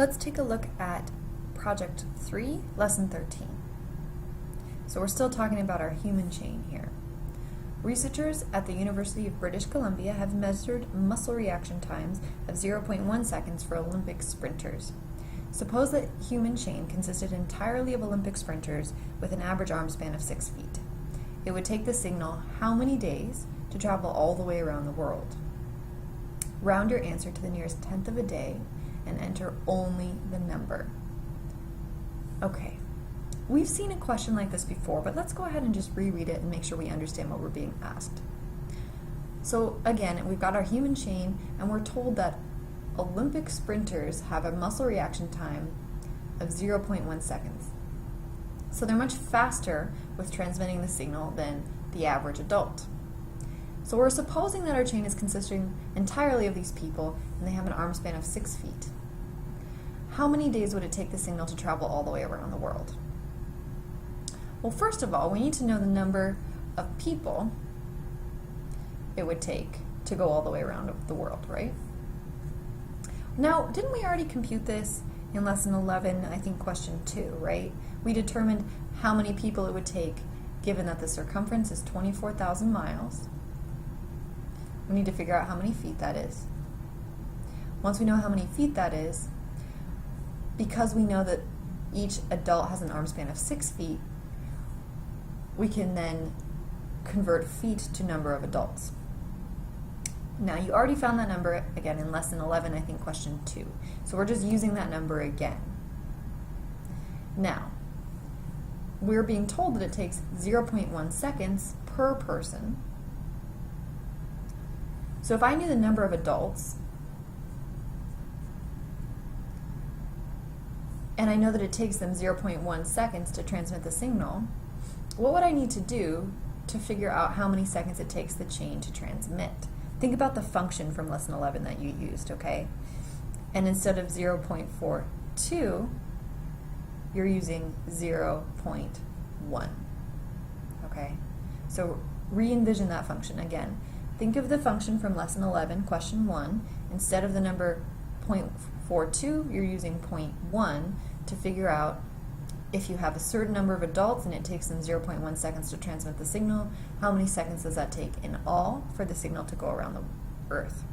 Let's take a look at Project 3, Lesson 13. So we're still talking about our human chain here. Researchers at the University of British Columbia have measured muscle reaction times of 0.1 seconds for Olympic sprinters. Suppose that human chain consisted entirely of Olympic sprinters with an average arm span of 6 feet. It would take the signal how many days to travel all the way around the world? Round your answer to the nearest tenth of a day and enter only the number. Okay, we've seen a question like this before, but let's go ahead and just reread it and make sure we understand what we're being asked. So again, we've got our human chain, and we're told that Olympic sprinters have a muscle reaction time of 0.1 seconds. So they're much faster with transmitting the signal than the average adult. So we're supposing that our chain is consisting entirely of these people, and they have an arm span of 6 feet. How many days would it take the signal to travel all the way around the world? Well, first of all, we need to know the number of people it would take to go all the way around the world, right? Now, didn't we already compute this in Lesson 11, I think question 2, right? We determined how many people it would take given that the circumference is 24,000 miles. We need to figure out how many feet that is. Once we know how many feet that is, because we know that each adult has an arm span of 6 feet, we can then convert feet to number of adults. Now, you already found that number, again, in Lesson 11, I think, question 2. So we're just using that number again. Now, we're being told that it takes 0.1 seconds per person. So if I knew the number of adults, and I know that it takes them 0.1 seconds to transmit the signal, what would I need to do to figure out how many seconds it takes the chain to transmit? Think about the function from Lesson 11 that you used, okay? And instead of 0.42, you're using 0.1, okay? So re-envision that function again. Think of the function from Lesson 11, question 1. Instead of the number 0.42, you're using 0.1 to figure out if you have a certain number of adults and it takes them 0.1 seconds to transmit the signal, how many seconds does that take in all for the signal to go around the Earth?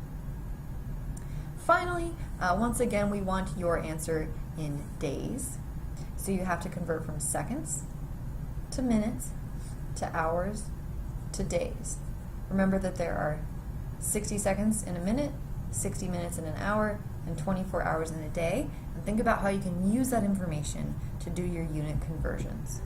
Finally, once again, we want your answer in days. So you have to convert from seconds to minutes to hours to days. Remember that there are 60 seconds in a minute, 60 minutes in an hour, and 24 hours in a day. And think about how you can use that information to do your unit conversions.